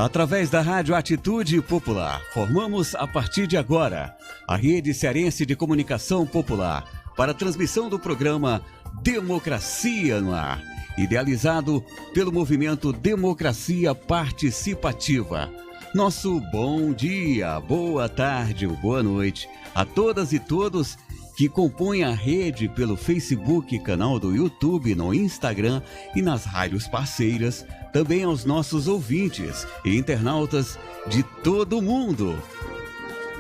Através da Rádio Atitude Popular, formamos a partir de agora a Rede Cearense de Comunicação Popular para a transmissão do programa Democracia no Ar, idealizado pelo movimento Democracia Participativa. Nosso bom dia, boa tarde ou boa noite a todas e todos que compõem a rede pelo Facebook, canal do YouTube, no Instagram e nas rádios parceiras, também aos nossos ouvintes e internautas de todo o mundo.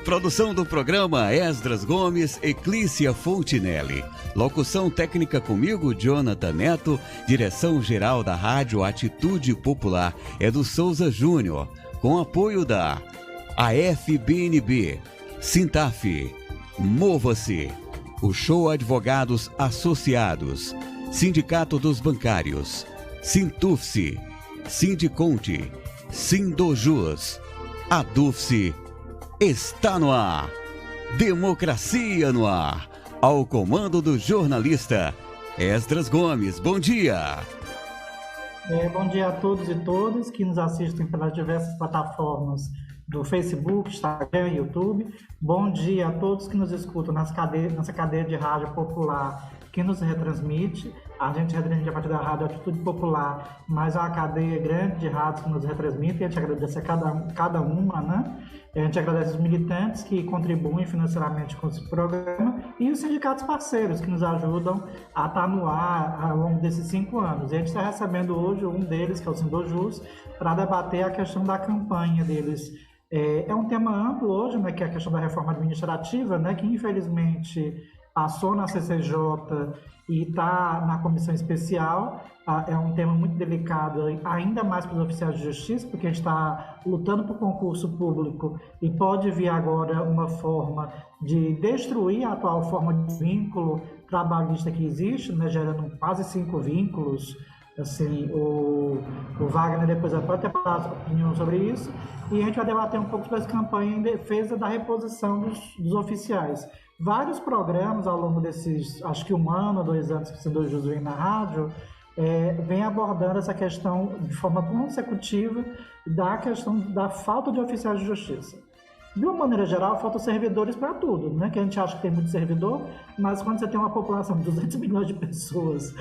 Produção do programa Esdras Gomes e Clícia Fontinelli. Locução técnica comigo, Jonathan Neto. Direção geral da Rádio Atitude Popular é do Souza Júnior, com apoio da AFBNB, Sintaf, Mova-se, o Show Advogados Associados, Sindicato dos Bancários, Sintufse, Sindiconte, Sindojus, Adufse. Está no ar, Democracia no Ar, ao comando do jornalista Esdras Gomes. Bom dia! Bom dia a todos e todas que nos assistem pelas diversas plataformas do Facebook, Instagram e YouTube. Bom dia a todos que nos escutam nessa cadeia de rádio popular que nos retransmite. A gente retransmite a partir da Rádio Atitude Popular, mas é uma cadeia grande de rádios que nos retransmitem. A gente agradece a cada uma, né? A gente agradece os militantes que contribuem financeiramente com esse programa e os sindicatos parceiros que nos ajudam a estar no ar ao longo desses 5 anos. E a gente está recebendo hoje um deles, que é o Sindojus, para debater a questão da campanha deles. É um tema amplo hoje, né, que é a questão da reforma administrativa, né, que infelizmente passou na CCJ e está na comissão especial. É um tema muito delicado, ainda mais para os oficiais de justiça, porque a gente está lutando por concurso público e pode vir agora uma forma de destruir a atual forma de vínculo trabalhista que existe, né, gerando quase 5 vínculos. Assim, o Wagner depois pode ter passado opinião sobre isso, e a gente vai debater um pouco sobre essa campanha em defesa da reposição dos oficiais. Vários programas ao longo desses, acho que 1 ano, 2 anos que o Sindojus vem na rádio, vem abordando essa questão de forma consecutiva da questão da falta de oficiais de justiça. De uma maneira geral, faltam servidores para tudo, né? Que a gente acha que tem muito servidor, mas quando você tem uma população de 200 milhões de pessoas,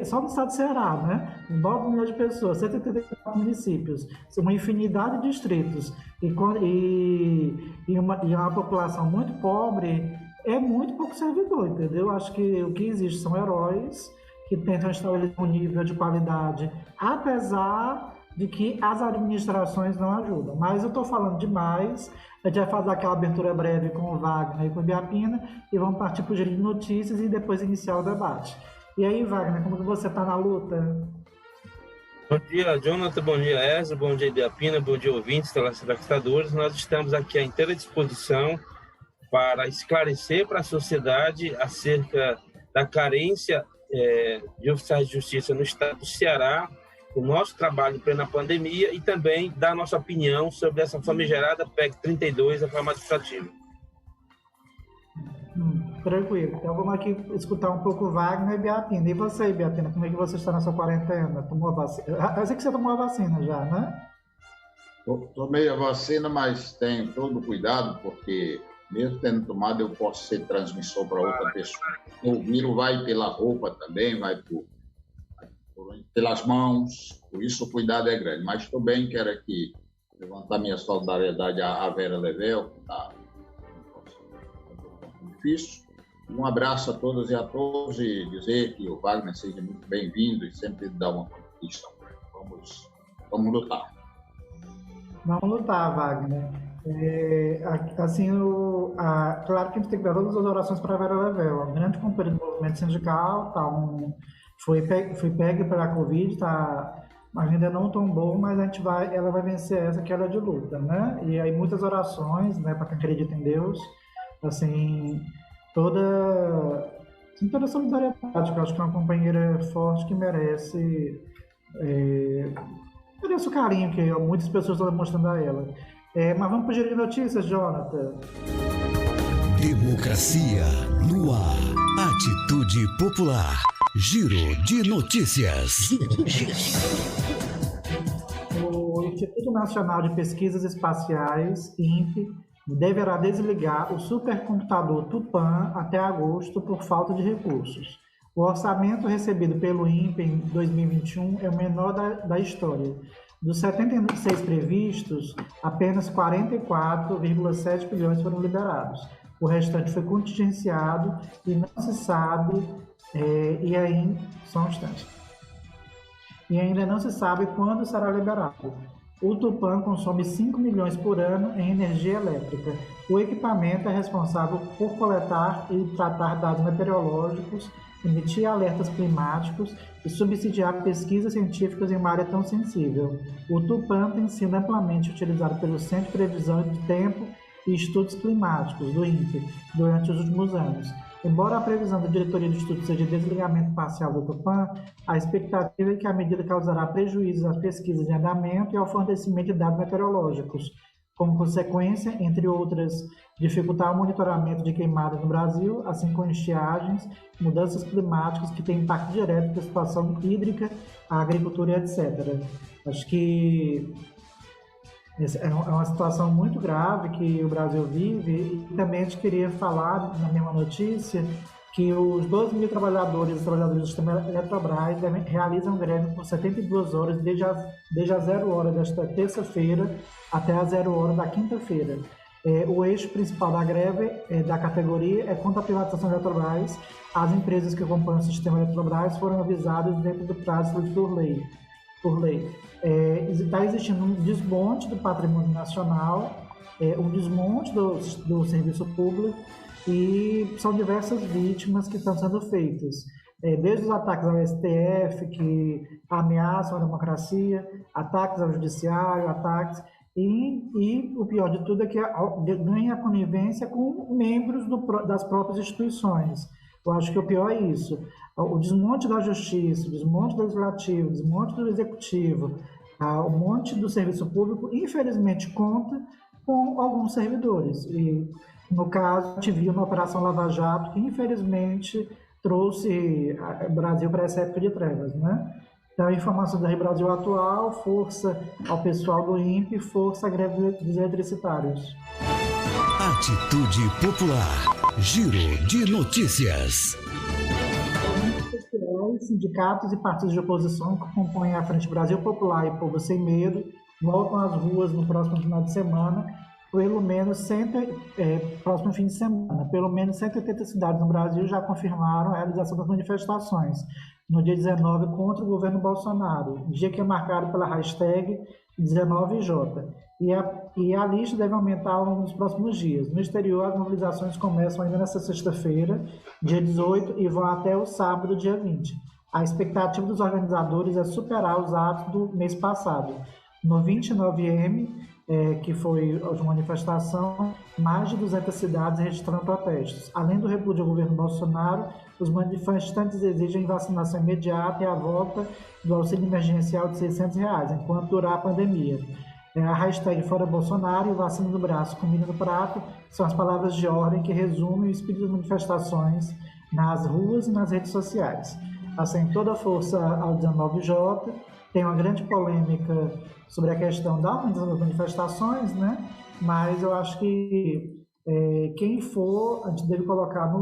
só no estado do Ceará, né? 9 milhões de pessoas, 184 municípios, uma infinidade de distritos e uma população muito pobre, é muito pouco servidor, entendeu? Acho que o que existe são heróis que tentam estabelecer um nível de qualidade, apesar de que as administrações não ajudam. Mas eu estou falando demais, a gente vai fazer aquela abertura breve com o Wagner e com o Biapina e vamos partir para o giro de notícias e depois iniciar o debate. E aí, Wagner, como que você está na luta? Bom dia, Jonathan, bom dia, Ezra, bom dia, Biapina, bom dia, ouvintes, telespectadores. Nós estamos aqui à inteira disposição para esclarecer para a sociedade acerca da carência de oficiais de justiça no estado do Ceará, o nosso trabalho em plena pandemia e também dar nossa opinião sobre essa famigerada PEC 32, a reforma administrativa. Tranquilo. Então vamos aqui escutar um pouco o Wagner e Biapina. E você, Biapina, como é que você está na sua quarentena? Tomou a vacina? Eu sei que você tomou a vacina já, né? Tomei a vacina, mas tenho todo o cuidado, porque mesmo tendo tomado, eu posso ser transmissor para outra pessoa. O vírus vai pela roupa também, vai pelas mãos, por isso o cuidado é grande. Mas estou bem, quero aqui levantar minha solidariedade à Vera Level, que está difícil. Um abraço a todas e a todos e dizer que o Wagner seja muito bem-vindo e sempre dá uma conquista. Vamos lutar. Vamos lutar, Wagner. Claro que a gente tem que dar todas as orações para a Vera Level, uma grande companheira do movimento sindical, foi pega pela Covid, ainda não tombou, mas ela vai vencer essa queda de luta, né? E aí muitas orações, né, para quem acredita em Deus, assim, toda solidariedade, que eu acho que é uma companheira forte que merece o carinho que muitas pessoas estão demonstrando a ela. Mas vamos para o giro de notícias, Jonathan. Democracia no ar. Atitude Popular. Giro de notícias. o Instituto Nacional de Pesquisas Espaciais, INPE, deverá desligar o supercomputador Tupã até agosto por falta de recursos. O orçamento recebido pelo INPE em 2021 é o menor da história. Dos 76 previstos, apenas 44,7 bilhões foram liberados. O restante foi contingenciado e não se sabe, e ainda não se sabe quando será liberado. O Tupã consome 5 milhões por ano em energia elétrica. O equipamento é responsável por coletar e tratar dados meteorológicos, emitir alertas climáticos e subsidiar pesquisas científicas em uma área tão sensível. O Tupã tem sido amplamente utilizado pelo Centro de Previsão de Tempo e Estudos Climáticos, do INPE, durante os últimos anos. Embora a previsão da diretoria do Instituto seja desligamento parcial do Tupã, a expectativa é que a medida causará prejuízos às pesquisas em andamento e ao fornecimento de dados meteorológicos, como consequência, entre outras, dificultar o monitoramento de queimadas no Brasil, assim como estiagens, mudanças climáticas que têm impacto direto na situação hídrica, a agricultura e etc. Acho que é uma situação muito grave que o Brasil vive, e também a gente queria falar, na mesma notícia, que os 12 mil trabalhadores e trabalhadoras do sistema Eletrobras realizam greve por 72 horas, desde as 0 horas desta terça-feira até as 0 horas da quinta-feira. O eixo principal da greve da categoria é contra a privatização da Eletrobras. As empresas que compõem o sistema Eletrobras foram avisadas dentro do prazo por lei. Está existindo um desmonte do patrimônio nacional, um desmonte do serviço público, e são diversas vítimas que estão sendo feitas. Desde os ataques ao STF, que ameaçam a democracia, ataques ao judiciário, e o pior de tudo é que ganha conivência com membros das próprias instituições. Eu acho que o pior é isso. O desmonte da justiça, o desmonte do legislativo, o desmonte do executivo, o monte do serviço público, infelizmente, conta com alguns servidores. E, no caso, a gente viu na Operação Lava Jato, que infelizmente trouxe o Brasil para essa época de trevas, né? Então, informação da Brasil Atual, força ao pessoal do INPE, força à greve dos eletricitários. Atitude Popular. Giro de notícias. Sindicatos e partidos de oposição que compõem a Frente Brasil Popular e Povo Sem Medo voltam às ruas no próximo final de semana, próximo fim de semana. Pelo menos 180 cidades no Brasil já confirmaram a realização das manifestações no dia 19 contra o governo Bolsonaro, dia que é marcado pela hashtag 19J. E a lista deve aumentar ao longo dos próximos dias. No exterior, as mobilizações começam ainda nesta sexta-feira, dia 18, e vão até o sábado, dia 20. A expectativa dos organizadores é superar os atos do mês passado. No 29M, que foi a manifestação, mais de 200 cidades registraram protestos. Além do repúdio ao governo Bolsonaro, os manifestantes exigem vacinação imediata e a volta do auxílio emergencial de R$600, enquanto durar a pandemia. A hashtag Fora Bolsonaro e vacina no braço, comida no prato são as palavras de ordem que resumem o espírito das manifestações nas ruas e nas redes sociais. Assim, toda a força ao 19J. Tem uma grande polêmica sobre a questão da organização das manifestações, né? Mas eu acho que quem for, a gente deve colocar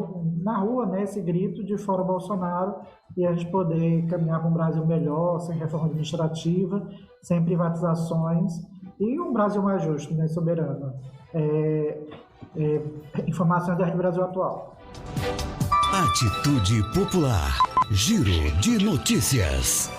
na rua, né, esse grito de Fora Bolsonaro, e a gente poder caminhar para um Brasil melhor, sem reforma administrativa, sem privatizações, e um Brasil mais justo, né, soberano. Informações da Rede Brasil Atual. Atitude Popular. Giro de notícias.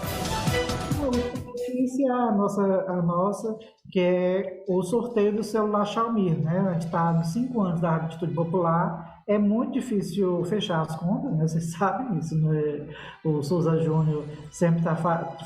A nossa, que é o sorteio do celular Xiaomi, né? A gente está nos 5 anos da Atitude Popular, é muito difícil fechar as contas, né? Vocês sabem isso, né? O Souza Júnior sempre está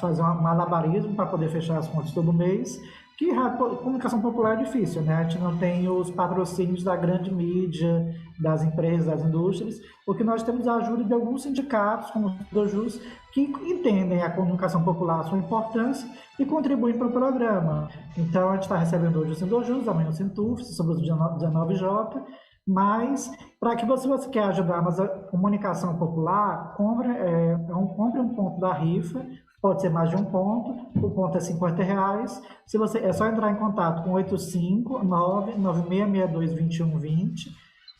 fazendo um malabarismo para poder fechar as contas todo mês, que a comunicação popular é difícil, né? A gente não tem os patrocínios da grande mídia, das empresas, das indústrias, porque nós temos a ajuda de alguns sindicatos, como o Sindojus, que entendem a comunicação popular, a sua importância, e contribuem para o programa. Então, a gente está recebendo hoje o Sindojus, amanhã o Sintuf, sobre o 19J, mas, para que você quer ajudar, mas a comunicação popular, compre um ponto da rifa, Pode ser mais de um ponto, o ponto é R$50. Se você, é só entrar em contato com 859-9662-2120,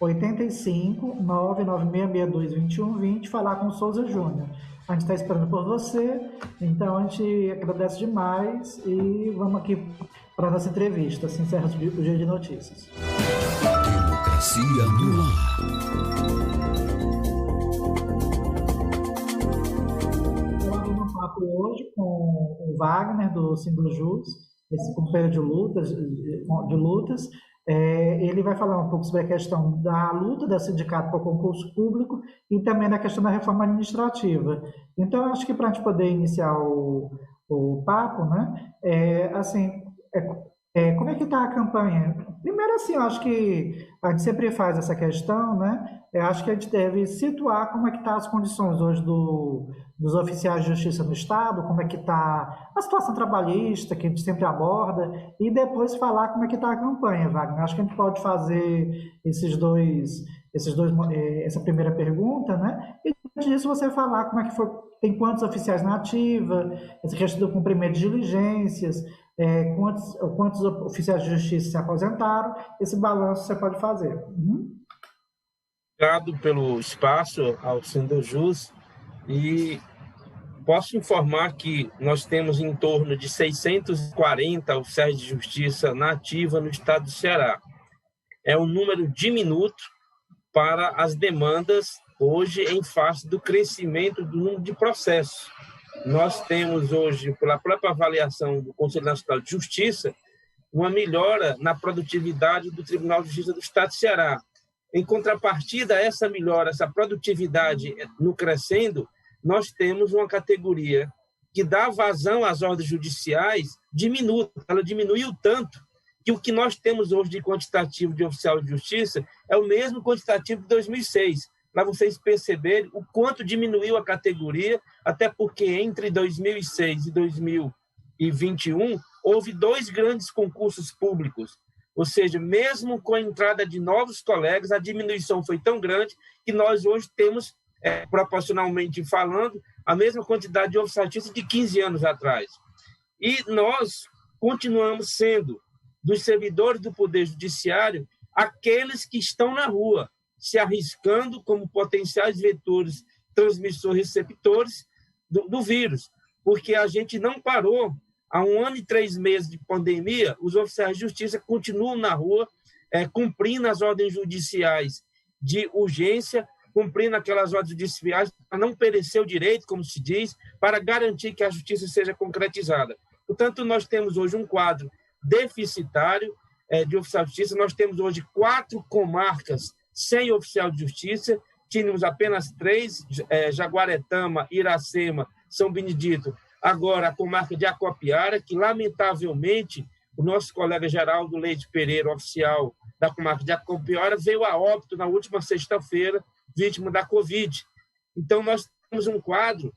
85-99662-2120, falar com o Souza Júnior. A gente está esperando por você, então a gente agradece demais e vamos aqui para a nossa entrevista. Assim encerra o Giro de Notícias. Democracia no ar. Hoje com o Wagner do Símbolo Jus, esse companheiro de lutas, ele vai falar um pouco sobre a questão da luta do sindicato para o concurso público e também da questão da reforma administrativa. Então, acho que para a gente poder iniciar o papo, né, como é que está a campanha? Primeiro, assim, eu acho que a gente sempre faz essa questão, né? Eu acho que a gente deve situar como é que estão as condições hoje dos oficiais de justiça no Estado, como é que está a situação trabalhista, que a gente sempre aborda, e depois falar como é que está a campanha, Wagner. Acho que a gente pode fazer essa primeira pergunta, né? E antes disso você falar como é que foi, tem quantos oficiais na ativa, essa questão do cumprimento de diligências, quantos oficiais de justiça se aposentaram, esse balanço você pode fazer. Obrigado pelo espaço ao Sindojus e posso informar que nós temos em torno de 640 oficiais de justiça na ativa no estado do Ceará. É um número diminuto para as demandas hoje em face do crescimento do número de processos. Nós temos hoje, pela própria avaliação do Conselho Nacional de Justiça, uma melhora na produtividade do Tribunal de Justiça do Estado do Ceará. Em contrapartida a essa melhora, essa produtividade no crescendo, nós temos uma categoria que dá vazão às ordens judiciais diminuta. Ela diminuiu tanto que o que nós temos hoje de quantitativo de oficial de justiça é o mesmo quantitativo de 2006, para vocês perceberem o quanto diminuiu a categoria, até porque entre 2006 e 2021 houve 2 grandes concursos públicos. Ou seja, mesmo com a entrada de novos colegas, a diminuição foi tão grande que nós hoje temos, proporcionalmente falando, a mesma quantidade de oficiais de justiça de 15 anos atrás. E nós continuamos sendo, dos servidores do Poder Judiciário, aqueles que estão na rua, se arriscando como potenciais vetores, transmissores, receptores do vírus, porque a gente não parou. Há 1 ano e 3 meses de pandemia, os oficiais de justiça continuam na rua, cumprindo as ordens judiciais de urgência, cumprindo aquelas ordens judiciais para não perecer o direito, como se diz, para garantir que a justiça seja concretizada. Portanto, nós temos hoje um quadro deficitário de oficial de justiça. Nós temos hoje 4 comarcas sem oficial de justiça, tínhamos apenas 3, Jaguaretama, Iracema, São Benedito. Agora, a comarca de Acopiara, que, lamentavelmente, o nosso colega Geraldo Leite Pereira, oficial da comarca de Acopiara, veio a óbito na última sexta-feira, vítima da Covid. Então, nós temos um quadro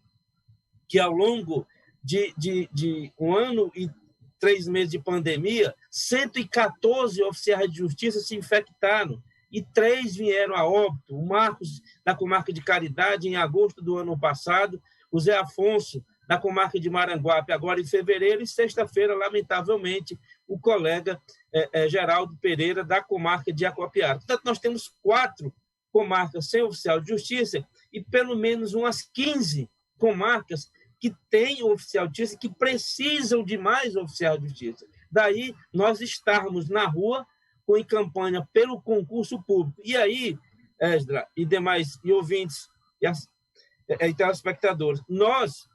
que, ao longo de 1 ano e 3 meses de pandemia, 114 oficiais de justiça se infectaram e 3 vieram a óbito. O Marcos, da comarca de Caridade, em agosto do ano passado, o Zé Afonso, na comarca de Maranguape, agora em fevereiro, e sexta-feira, lamentavelmente, o colega Geraldo Pereira, da comarca de Acopiara. Portanto, nós temos 4 comarcas sem oficial de justiça e pelo menos umas 15 comarcas que têm oficial de justiça, que precisam de mais oficial de justiça. Daí, nós estarmos na rua em campanha pelo concurso público. E aí, Esdra e demais e ouvintes e telespectadores, nós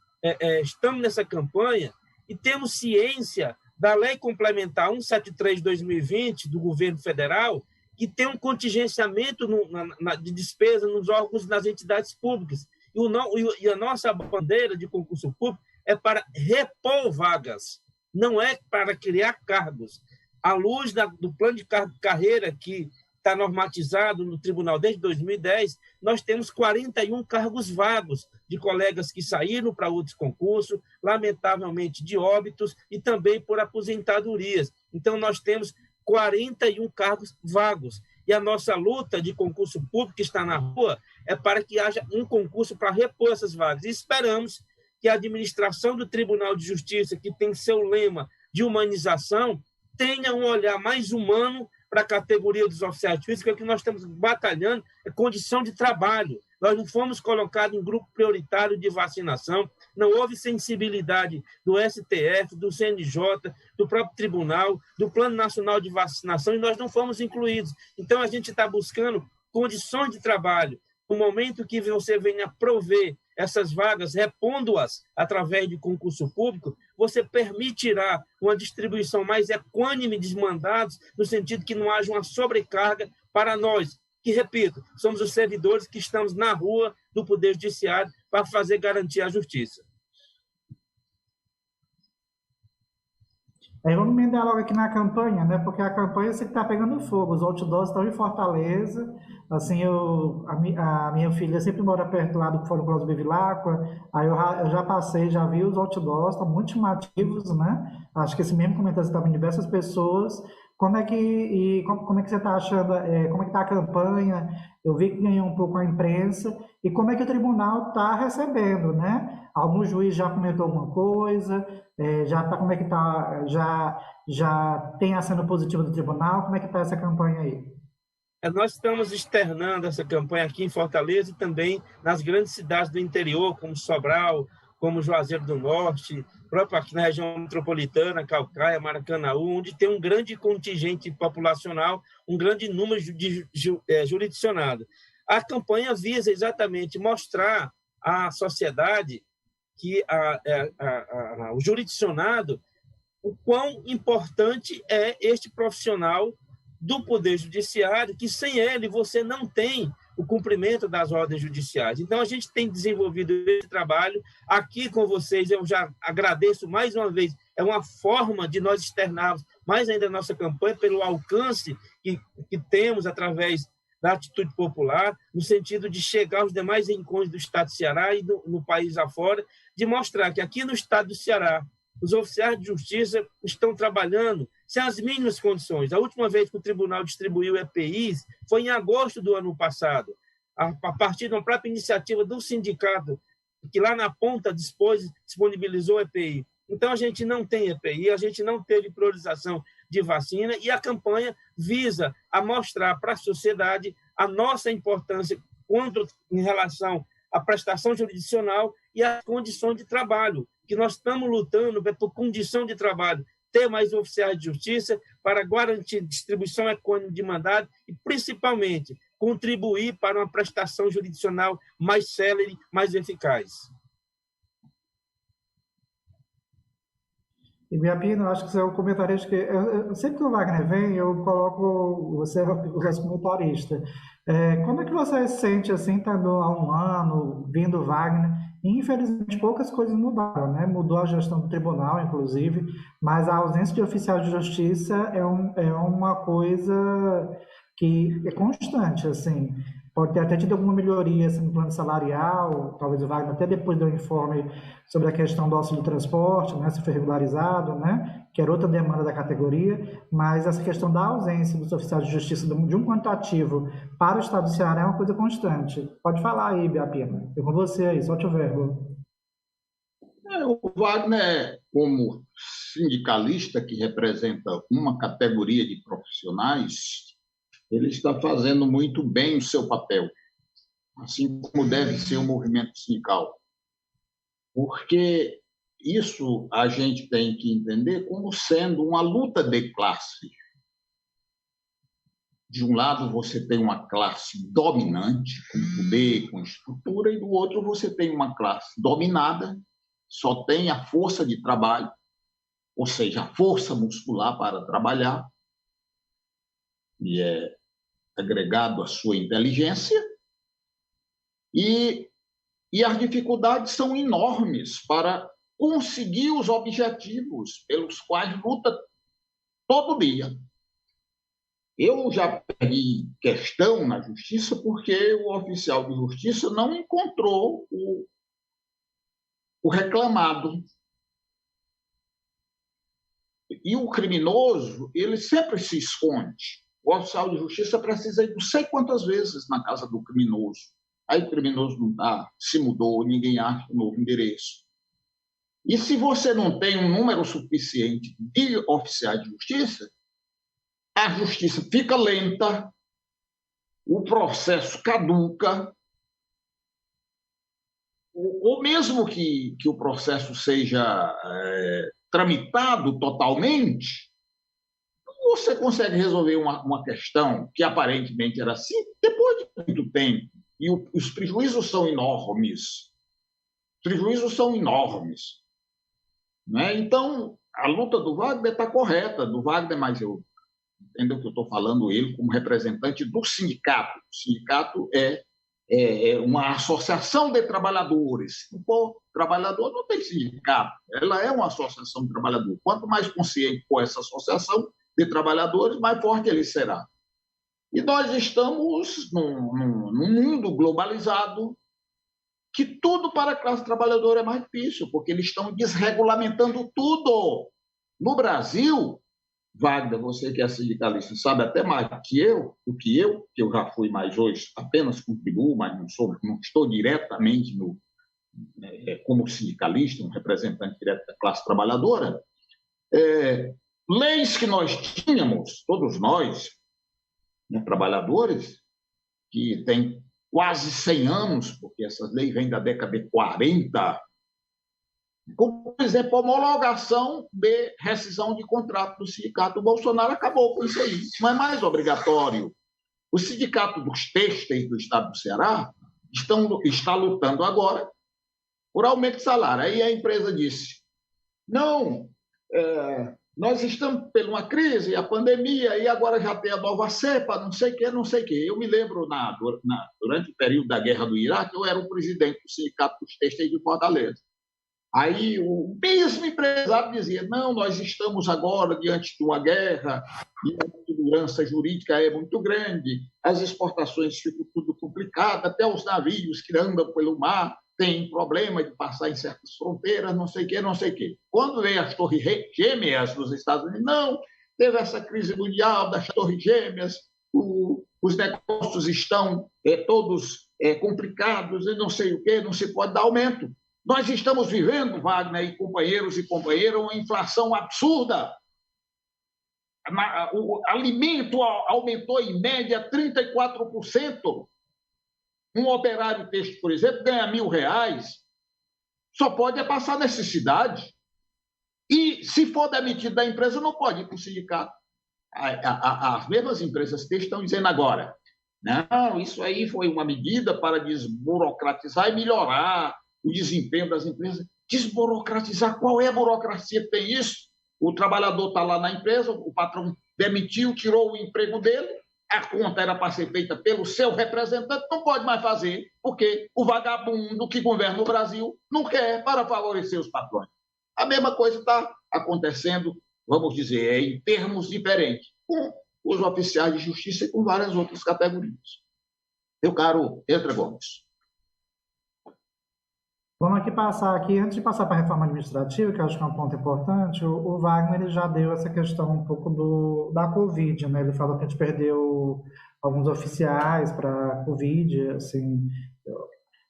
estamos nessa campanha e temos ciência da Lei Complementar 173 de 2020 do governo federal, que tem um contingenciamento de despesa nos órgãos e nas entidades públicas. E a nossa bandeira de concurso público é para repor vagas, não é para criar cargos. À luz do plano de carreira que está normatizado no tribunal desde 2010, nós temos 41 cargos vagos de colegas que saíram para outros concursos, lamentavelmente de óbitos e também por aposentadorias. Então, nós temos 41 cargos vagos. E a nossa luta de concurso público que está na rua é para que haja um concurso para repor essas vagas. E esperamos que a administração do Tribunal de Justiça, que tem seu lema de humanização, tenha um olhar mais humano para a categoria dos oficiais de justiça, que é o que nós estamos batalhando, é condição de trabalho. Nós não fomos colocados em grupo prioritário de vacinação, não houve sensibilidade do STF, do CNJ, do próprio tribunal, do Plano Nacional de Vacinação, e nós não fomos incluídos. Então, a gente está buscando condições de trabalho. No momento que você venha prover essas vagas, repondo-as através de concurso público, você permitirá uma distribuição mais equânime de mandados, no sentido que não haja uma sobrecarga para nós, que, repito, somos os servidores que estamos na rua do Poder Judiciário para fazer garantir a justiça. Vamos emendar logo aqui na campanha, né? Porque a campanha sempre está pegando fogo. Os outdoors estão em Fortaleza. Assim, a minha filha sempre mora perto lá do Fórum Cláudio Bevilacqua. Aí eu já passei, já vi os outdoors, estão muito chamativos, né? Acho que esse mesmo comentário está vindo de diversas pessoas. Como é que você está achando, como é que está a campanha? Eu vi que ganhou um pouco a imprensa. E como é que o tribunal está recebendo, né? Algum juiz já comentou alguma coisa? Como é que está? Já tem aceno positivo do tribunal? Como é que está essa campanha aí? Nós estamos externando essa campanha aqui em Fortaleza e também nas grandes cidades do interior, como Sobral, como Juazeiro do Norte, próprio aqui na região metropolitana, Caucaia, Maracanaú, onde tem um grande contingente populacional, um grande número jurisdicionado. A campanha visa exatamente mostrar à sociedade que o jurisdicionado, o quão importante é este profissional do Poder Judiciário, que sem ele você não tem o cumprimento das ordens judiciais. Então, a gente tem desenvolvido esse trabalho aqui com vocês. Eu já agradeço mais uma vez. É uma forma de nós externarmos mais ainda a nossa campanha pelo alcance que temos através da atitude popular, no sentido de chegar aos demais rincões do Estado do Ceará e no país afora, de mostrar que aqui no Estado do Ceará, os oficiais de justiça estão trabalhando sem as mínimas condições. A última vez que o tribunal distribuiu EPIs foi em agosto do ano passado, a partir de uma própria iniciativa do sindicato, que lá na ponta disponibilizou EPI. Então, a gente não tem EPI, a gente não teve priorização de vacina, e a campanha visa a mostrar para a sociedade a nossa importância em relação à prestação jurisdicional e às condições de trabalho, que nós estamos lutando por condição de trabalho, ter mais oficiais de justiça para garantir distribuição econômica de mandado e, principalmente, contribuir para uma prestação jurisdicional mais célere, mais eficaz. E Biapino, acho que você é um comentarista que... sempre que o Wagner vem, eu coloco você o nosso comentarista. Como é que você se sente, assim, estando há um ano, vindo o Wagner? Infelizmente, poucas coisas mudaram, né? Mudou a gestão do tribunal, inclusive, mas a ausência de oficial de justiça é uma coisa que é constante, assim. Pode ter até tido alguma melhoria assim, no plano salarial, talvez o Wagner até depois deu um informe sobre a questão do auxílio transporte, né, se foi regularizado, né, que era outra demanda da categoria, mas essa questão da ausência dos oficiais de justiça de um quantitativo para o Estado do Ceará é uma coisa constante. Pode falar aí, Biapina. Eu com você aí, solte o verbo. O Wagner, como sindicalista que representa uma categoria de profissionais, ele está fazendo muito bem o seu papel, assim como deve ser o movimento sindical. Porque isso a gente tem que entender como sendo uma luta de classe. De um lado, você tem uma classe dominante, com poder, com estrutura, e do outro, você tem uma classe dominada, só tem a força de trabalho, ou seja, a força muscular para trabalhar, e é agregado à sua inteligência, e as dificuldades são enormes para conseguir os objetivos pelos quais luta todo dia. Eu já perdi questão na justiça porque o oficial de justiça não encontrou o reclamado. E o criminoso, ele sempre se esconde. O oficial de justiça precisa ir não sei quantas vezes na casa do criminoso. Aí o criminoso não está, se mudou, ninguém acha um novo endereço. E se você não tem um número suficiente de oficiais de justiça, a justiça fica lenta, o processo caduca, ou mesmo que o processo seja tramitado totalmente, você consegue resolver uma questão que aparentemente era assim, depois de muito tempo. E os prejuízos são enormes. Os prejuízos são enormes. Né? Então, a luta do Wagner está correta, do Wagner, mas eu entendo que eu estou falando ele como representante do sindicato. O sindicato é uma associação de trabalhadores. O trabalhador não tem sindicato, ela é uma associação de trabalhadores. Quanto mais consciente for essa associação de trabalhadores, mais forte ele será. E nós estamos num mundo globalizado que tudo para a classe trabalhadora é mais difícil, porque eles estão desregulamentando tudo. No Brasil, Wagner, você que é sindicalista, sabe até mais que eu já fui, mas hoje apenas contribuo, mas não estou diretamente como sindicalista, um representante direto da classe trabalhadora. Leis que nós tínhamos, todos nós, né, trabalhadores, que têm quase 100 anos, porque essas leis vêm da década de 40, como, por exemplo, a homologação de rescisão de contrato do sindicato. O Bolsonaro acabou com isso aí. Não é mais obrigatório. O sindicato dos têxteis do estado do Ceará está lutando agora por aumento de salário. Aí a empresa disse, não, nós estamos por uma crise, a pandemia, e agora já tem a nova cepa, não sei o quê, não sei o quê. Eu me lembro, durante o período da guerra do Iraque, eu era o presidente do sindicato dos têxteis de Fortaleza. Aí o mesmo empresário dizia, não, nós estamos agora diante de uma guerra e a insegurança jurídica é muito grande, as exportações ficam tudo complicado, até os navios que andam pelo mar têm problema de passar em certas fronteiras, não sei o quê, não sei o quê. Quando veio as Torres Gêmeas dos Estados Unidos, não, teve essa crise mundial das Torres Gêmeas, os negócios estão todos complicados e não sei o quê, não se pode dar aumento. Nós estamos vivendo, Wagner e companheiros, uma inflação absurda. O alimento aumentou em média 34%. Um operário têxtil, por exemplo, ganha R$1.000, só pode passar necessidade. E, se for demitido da empresa, não pode ir para o sindicato. As mesmas empresas têxteis estão dizendo agora, não, isso aí foi uma medida para desburocratizar e melhorar o desempenho das empresas. Desburocratizar, qual é a burocracia que tem isso? O trabalhador está lá na empresa, o patrão demitiu, tirou o emprego dele, a conta era para ser feita pelo seu representante, não pode mais fazer, porque o vagabundo que governa o Brasil não quer, para favorecer os patrões. A mesma coisa está acontecendo, vamos dizer, em termos diferentes, com os oficiais de justiça e com várias outras categorias. Meu caro Edra Gomes. Vamos passar aqui, antes de passar para a reforma administrativa, que eu acho que é um ponto importante, o Wagner ele já deu essa questão um pouco da Covid, né? Ele falou que a gente perdeu alguns oficiais para a Covid, assim.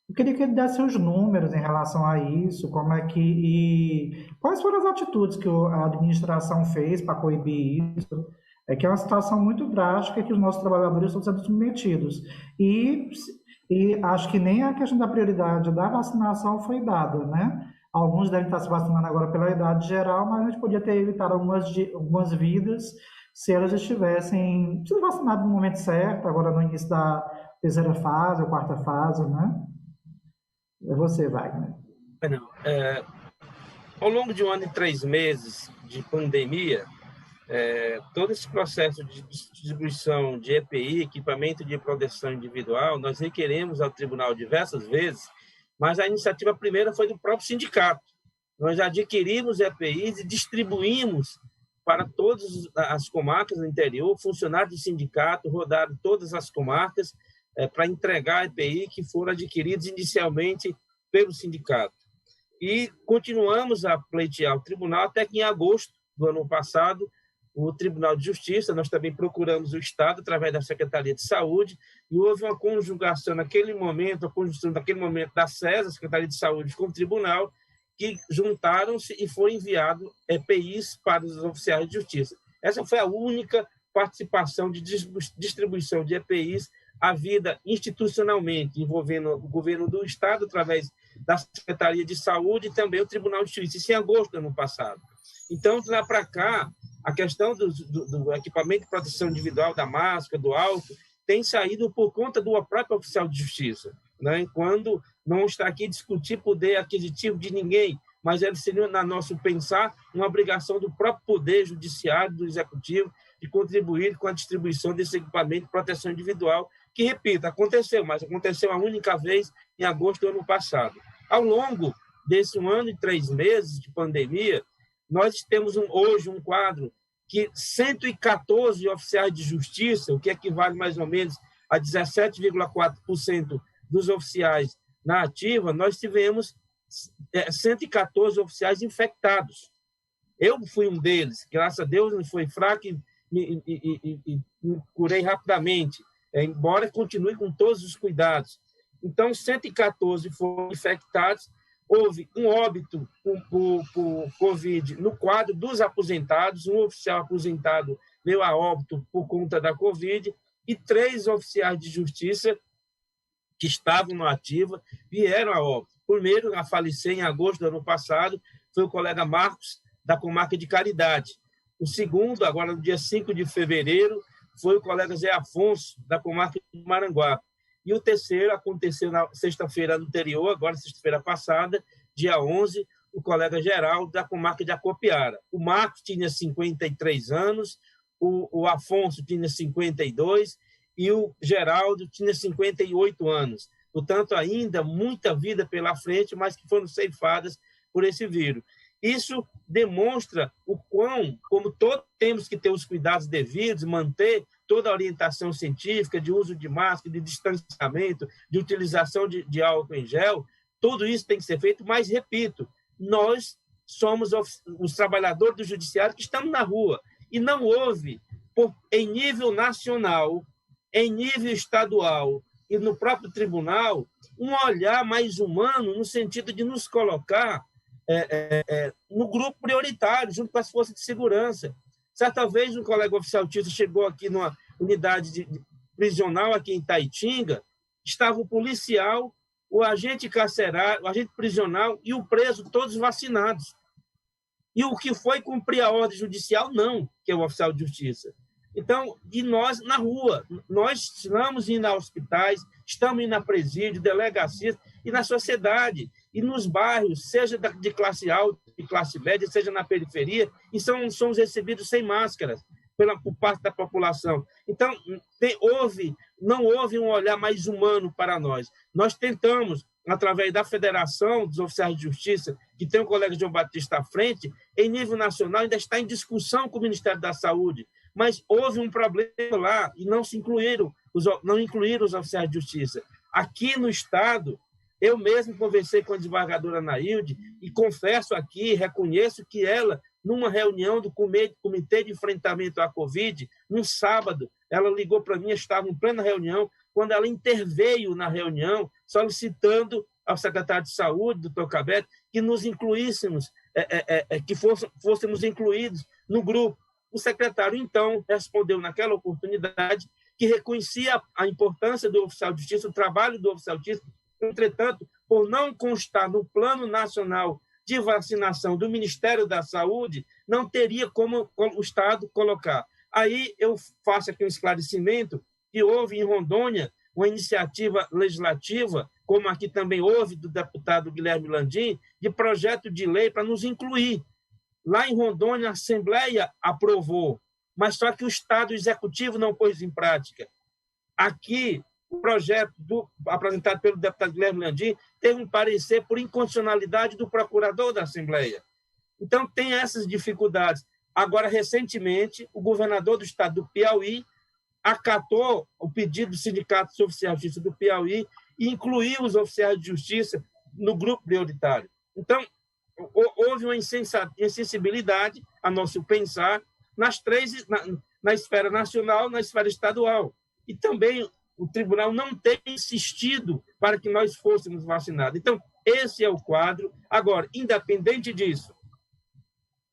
Eu queria que ele desse os números em relação a isso, como é que... E quais foram as atitudes que a administração fez para coibir isso? É que é uma situação muito drástica que os nossos trabalhadores estão sendo submetidos. E acho que nem a questão da prioridade da vacinação foi dada, né? Alguns devem estar se vacinando agora pela idade geral, mas a gente podia ter evitado algumas vidas se elas estivessem sido vacinadas no momento certo, agora no início da terceira fase ou quarta fase, né? É você, Wagner. Ao longo de 1 ano e 3 meses de pandemia, todo esse processo de distribuição de EPI, equipamento de proteção individual, nós requeremos ao tribunal diversas vezes, mas a iniciativa primeira foi do próprio sindicato. Nós adquirimos EPIs e distribuímos para todas as comarcas do interior, funcionários do sindicato rodaram todas as comarcas para entregar EPI que foram adquiridos inicialmente pelo sindicato. E continuamos a pleitear o tribunal até que em agosto do ano passado, o Tribunal de Justiça, nós também procuramos o Estado através da Secretaria de Saúde e houve uma conjugação naquele momento, da SESA, Secretaria de Saúde, com o Tribunal, que juntaram-se e foi enviado EPIs para os oficiais de justiça. Essa foi a única participação de distribuição de EPIs havida institucionalmente, envolvendo o governo do Estado, através da Secretaria de Saúde e também o Tribunal de Justiça, isso em agosto do ano passado. Então, de lá para cá, a questão do equipamento de proteção individual, da máscara, do álcool, tem saído por conta do próprio oficial de justiça, né? Quando não está aqui discutir poder aquisitivo de ninguém, mas ele seria, na nosso pensar, uma obrigação do próprio poder judiciário, do executivo, de contribuir com a distribuição desse equipamento de proteção individual, que, repito, aconteceu, mas aconteceu a única vez em agosto do ano passado. Ao longo desse 1 ano e 3 meses de pandemia, nós temos hoje um quadro que 114 oficiais de justiça, o que equivale mais ou menos a 17,4% dos oficiais na ativa, nós tivemos 114 oficiais infectados. Eu fui um deles, graças a Deus não foi fraco e me curei rapidamente, embora continue com todos os cuidados. Então, 114 foram infectados, houve um óbito por Covid no quadro dos aposentados, um oficial aposentado veio a óbito por conta da Covid, e 3 oficiais de justiça que estavam na ativa vieram a óbito. O primeiro a falecer em agosto do ano passado foi o colega Marcos, da comarca de Caridade. O segundo, agora no dia 5 de fevereiro, foi o colega Zé Afonso, da comarca de Maranguape. E o terceiro aconteceu na sexta-feira anterior, agora sexta-feira passada, dia 11, o colega Geraldo, da comarca de Acopiara. O Marcos tinha 53 anos, o Afonso tinha 52 e o Geraldo tinha 58 anos. Portanto, ainda muita vida pela frente, mas que foram ceifadas por esse vírus. Isso demonstra o quão, como todos temos que ter os cuidados devidos, manter toda a orientação científica de uso de máscara, de distanciamento, de utilização de álcool em gel, tudo isso tem que ser feito, mas, repito, nós somos os trabalhadores do judiciário que estamos na rua, e não houve, em nível nacional, em nível estadual e no próprio tribunal, um olhar mais humano no sentido de nos colocar no grupo prioritário, junto com as forças de segurança. Certa vez, um colega oficial Tito chegou aqui numa unidade prisional aqui em Taitinga, estava o policial, o agente carcerário, o agente prisional e o preso, todos vacinados. E o que foi cumprir a ordem judicial, não, que é o oficial de justiça. Então, e nós na rua, nós estamos indo a hospitais, estamos indo a presídio, delegacias e na sociedade, e nos bairros, seja de classe alta, de classe média, seja na periferia, e somos recebidos sem máscaras por parte da população. Então, não houve um olhar mais humano para nós. Nós tentamos, através da Federação dos Oficiais de Justiça, que tem o colega João Batista à frente, em nível nacional, ainda está em discussão com o Ministério da Saúde, mas houve um problema lá e não incluíram os oficiais de justiça. Aqui no Estado, eu mesmo conversei com a desembargadora Anaílde e confesso aqui, reconheço que ela, numa reunião do Comitê de Enfrentamento à Covid, num sábado, ela ligou para mim, estava em plena reunião, quando ela interveio na reunião, solicitando ao secretário de Saúde, doutor Cabeto, que nos incluíssemos, que fôssemos incluídos no grupo. O secretário, então, respondeu naquela oportunidade que reconhecia a importância do oficial de justiça, o trabalho do oficial de justiça. Entretanto, por não constar no Plano Nacional de Vacinação do Ministério da Saúde, não teria como o Estado colocar. Aí eu faço aqui um esclarecimento que houve em Rondônia uma iniciativa legislativa, como aqui também houve do deputado Guilherme Landim, de projeto de lei para nos incluir. Lá em Rondônia, a Assembleia aprovou, mas só que o Estado Executivo não pôs em prática. Aqui, o projeto apresentado pelo deputado Guilherme Landim teve um parecer por inconstitucionalidade do procurador da Assembleia. Então, tem essas dificuldades. Agora, recentemente, o governador do estado do Piauí acatou o pedido do Sindicato dos Oficiais de Justiça do Piauí e incluiu os oficiais de justiça no grupo prioritário. Então, houve uma insensibilidade, a nosso pensar, na esfera nacional, na esfera estadual. E também o tribunal não tem insistido para que nós fôssemos vacinados. Então, Esse é o quadro. Agora, independente disso,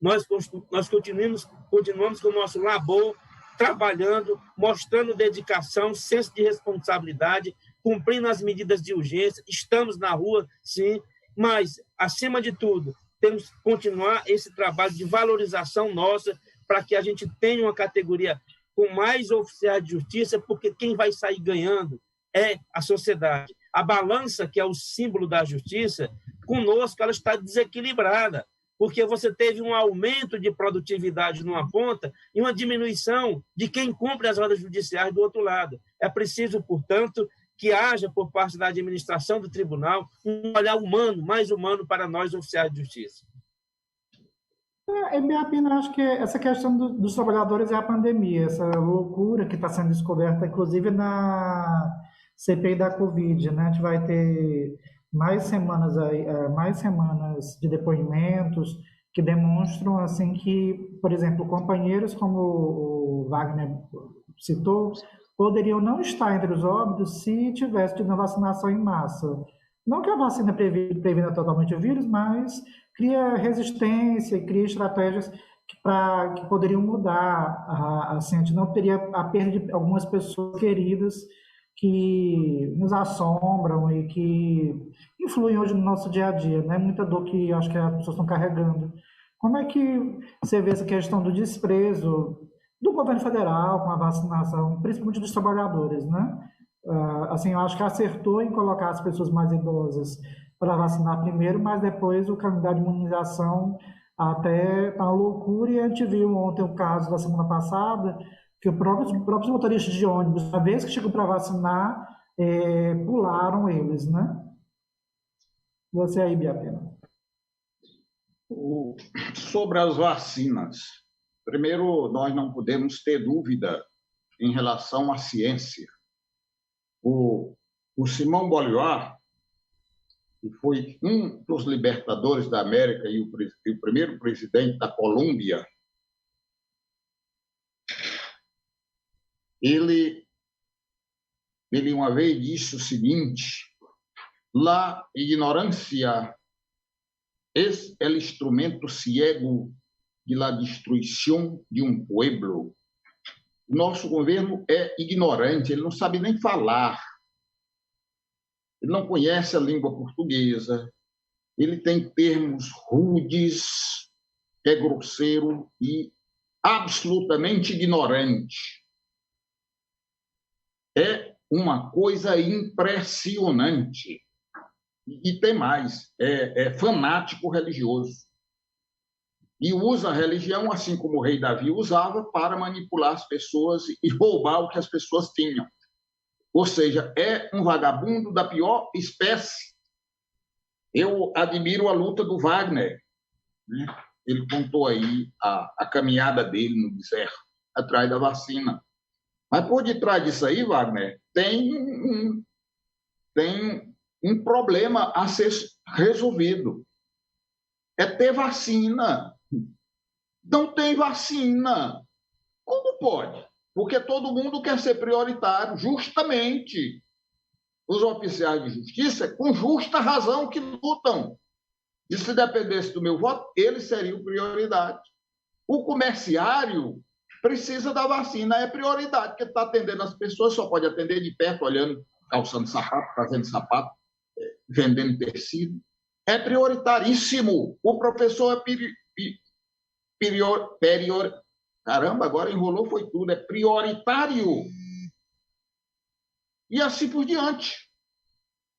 nós continuamos com o nosso labor, trabalhando, mostrando dedicação, senso de responsabilidade, cumprindo as medidas de urgência. Estamos na rua, sim, mas, acima de tudo, temos que continuar esse trabalho de valorização nossa para que a gente tenha uma categoria com mais oficiais de justiça, porque quem vai sair ganhando é a sociedade. A balança, que é o símbolo da justiça, conosco ela está desequilibrada, porque você teve um aumento de produtividade numa ponta e uma diminuição de quem cumpre as ordens judiciais do outro lado. É preciso, portanto, que haja, por parte da administração do tribunal, um olhar humano, mais humano para nós, oficiais de justiça. É bem a pena, acho que essa questão dos trabalhadores é a pandemia, essa loucura que está sendo descoberta, inclusive na CPI da Covid, né? A gente vai ter mais semanas de depoimentos que demonstram assim que, por exemplo, companheiros como o Wagner citou, poderiam não estar entre os óbitos se tivesse tido uma vacinação em massa. Não que a vacina previna totalmente o vírus, mas cria resistência e cria estratégias que poderiam mudar. Assim, a gente não teria a perda de algumas pessoas queridas que nos assombram e que influem hoje no nosso dia a dia, né? Muita dor que acho que as pessoas estão carregando. Como é que você vê essa questão do desprezo do governo federal com a vacinação, principalmente dos trabalhadores, né? Assim, eu acho que acertou em colocar as pessoas mais idosas para vacinar primeiro, mas depois o calendário de imunização até tá uma loucura, e a gente viu ontem o caso da semana passada, que os próprios motoristas de ônibus, uma vez que chegam para vacinar, pularam eles, né? Você aí, Biapena. Sobre as vacinas, primeiro, nós não podemos ter dúvida em relação à ciência. O Simão Bolívar, que foi um dos libertadores da América e o primeiro presidente da Colômbia, ele uma vez disse o seguinte: la ignorancia es el instrumento ciego de la destruição de um pueblo. O nosso governo é ignorante, ele não sabe nem falar, ele não conhece a língua portuguesa, ele tem termos rudes, é grosseiro e absolutamente ignorante. É uma coisa impressionante. E tem mais, é fanático religioso. E usa a religião, assim como o rei Davi usava, para manipular as pessoas e roubar o que as pessoas tinham. Ou seja, é um vagabundo da pior espécie. Eu admiro a luta do Wagner, né? Ele contou aí a caminhada dele no deserto, atrás da vacina. Mas por detrás disso aí, Wagner, tem um problema a ser resolvido. É ter vacina. Não tem vacina. Como pode? Porque todo mundo quer ser prioritário, justamente. Os oficiais de justiça, com justa razão, que lutam. E se dependesse do meu voto, eles seriam prioridade. O comerciário precisa da vacina, é prioridade, porque está atendendo as pessoas, só pode atender de perto, olhando, calçando sapato, fazendo sapato, vendendo tecido. É prioritaríssimo. O professor caramba, agora enrolou, foi tudo. É prioritário. E assim por diante.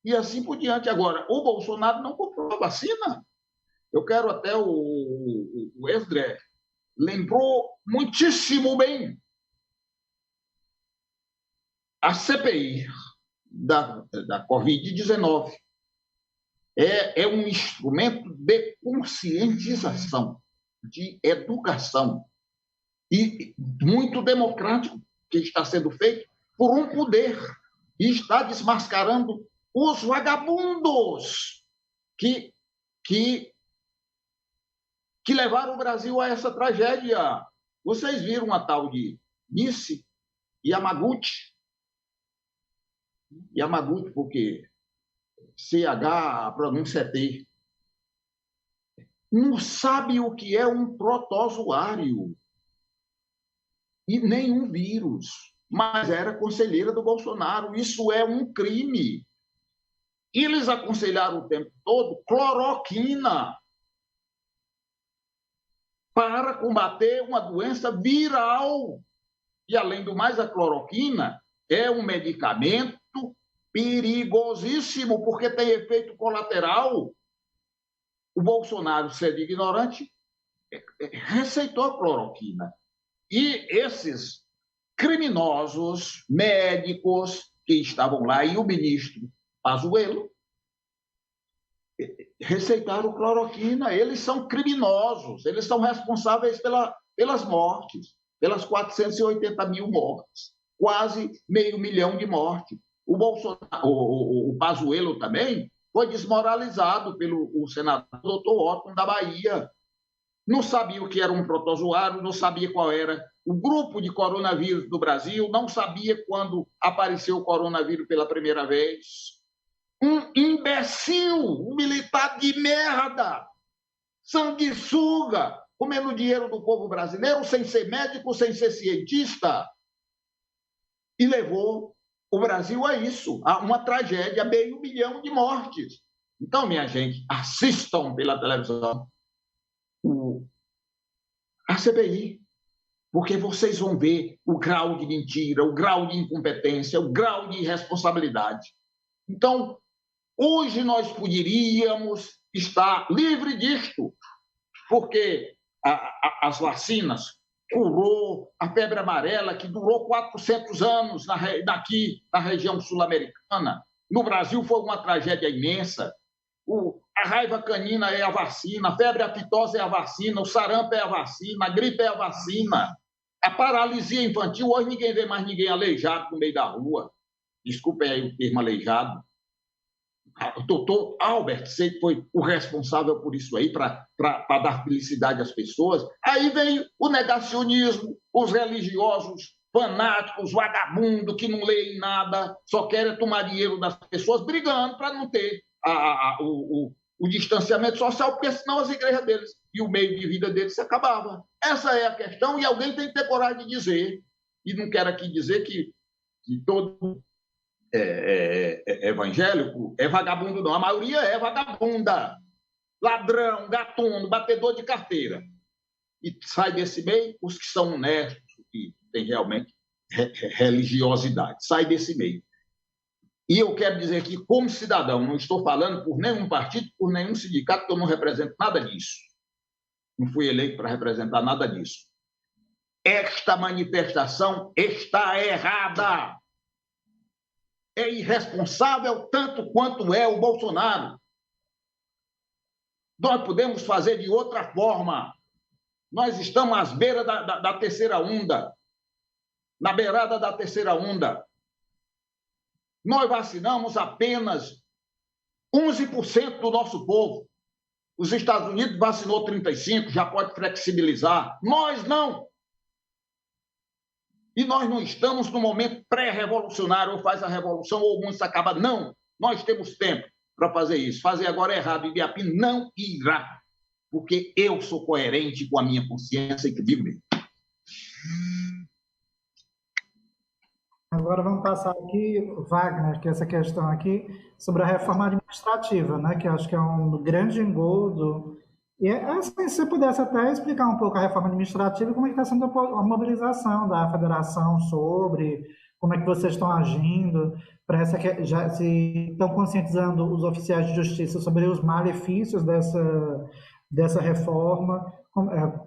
E assim por diante. Agora, o Bolsonaro não comprou a vacina. Eu quero até o Esdré lembrou muitíssimo bem a CPI da Covid-19. É um instrumento de conscientização, de educação, e muito democrático, que está sendo feito por um poder, e está desmascarando os vagabundos que levaram o Brasil a essa tragédia. Vocês viram a tal de Nice e Yamaguchi? Yamaguchi, porque CH, a pronúncia é T. Não sabe o que é um protozoário e nem um vírus, mas era conselheira do Bolsonaro. Isso é um crime. E eles aconselharam o tempo todo cloroquina para combater uma doença viral. E, além do mais, a cloroquina é um medicamento perigosíssimo, porque tem efeito colateral. O Bolsonaro, sendo ignorante, receitou a cloroquina. E esses criminosos médicos que estavam lá, e o ministro Pazuello, receitaram cloroquina. Eles são criminosos, eles são responsáveis pelas mortes, pelas 480 mil mortes, quase 500 mil de mortes. O Pazuello também foi desmoralizado pelo senador doutor Otton da Bahia. Não sabia o que era um protozoário, não sabia qual era o grupo de coronavírus do Brasil, não sabia quando apareceu o coronavírus pela primeira vez. Um imbecil, um militar de merda, sanguessuga, comendo dinheiro do povo brasileiro, sem ser médico, sem ser cientista. E levou o Brasil a isso, a uma tragédia, 500 mil de mortes. Então, minha gente, assistam pela televisão a CPI, porque vocês vão ver o grau de mentira, o grau de incompetência, o grau de irresponsabilidade. Então, hoje nós poderíamos estar livre disto, porque as vacinas curou a febre amarela, que durou 400 anos aqui na região sul-americana. No Brasil foi uma tragédia imensa. A raiva canina é a vacina, a febre aftosa é a vacina, o sarampo é a vacina, a gripe é a vacina. A paralisia infantil, hoje ninguém vê mais ninguém aleijado no meio da rua. Desculpem aí o termo aleijado. O doutor Albert Seid foi o responsável por isso aí, para dar felicidade às pessoas. Aí vem o negacionismo, os religiosos fanáticos, vagabundos, que não leem nada, só querem tomar dinheiro das pessoas, brigando para não ter o distanciamento social, porque senão as igrejas deles e o meio de vida deles se acabava. Essa é a questão, e alguém tem que ter coragem de dizer. E não quero aqui dizer que todo evangélico é vagabundo, não. A maioria é vagabunda, ladrão, gatuno, batedor de carteira. E sai desse meio os que são honestos, que têm realmente religiosidade. Sai desse meio. E eu quero dizer aqui, como cidadão, não estou falando por nenhum partido, por nenhum sindicato, que eu não represento nada disso. Não fui eleito para representar nada disso. Esta manifestação está errada. É irresponsável tanto quanto é o Bolsonaro. Nós podemos fazer de outra forma. Nós estamos às beiras da terceira onda, na beirada da terceira onda. Nós vacinamos apenas 11% do nosso povo. Os Estados Unidos vacinou 35%, já pode flexibilizar. Nós não. E nós não estamos no momento pré-revolucionário, ou faz a revolução, ou o mundo se acaba. Não. Nós temos tempo para fazer isso. Fazer agora é errado. Ibiapina não irá, porque eu sou coerente com a minha consciência e que vivo mesmo. Agora vamos passar aqui, Wagner, que é essa questão aqui, sobre a reforma administrativa, né, que eu acho que é um grande engodo. E assim, se você pudesse até explicar um pouco a reforma administrativa e como é que está sendo a mobilização da federação sobre, como é que vocês estão agindo, para se estão conscientizando os oficiais de justiça sobre os malefícios dessa reforma.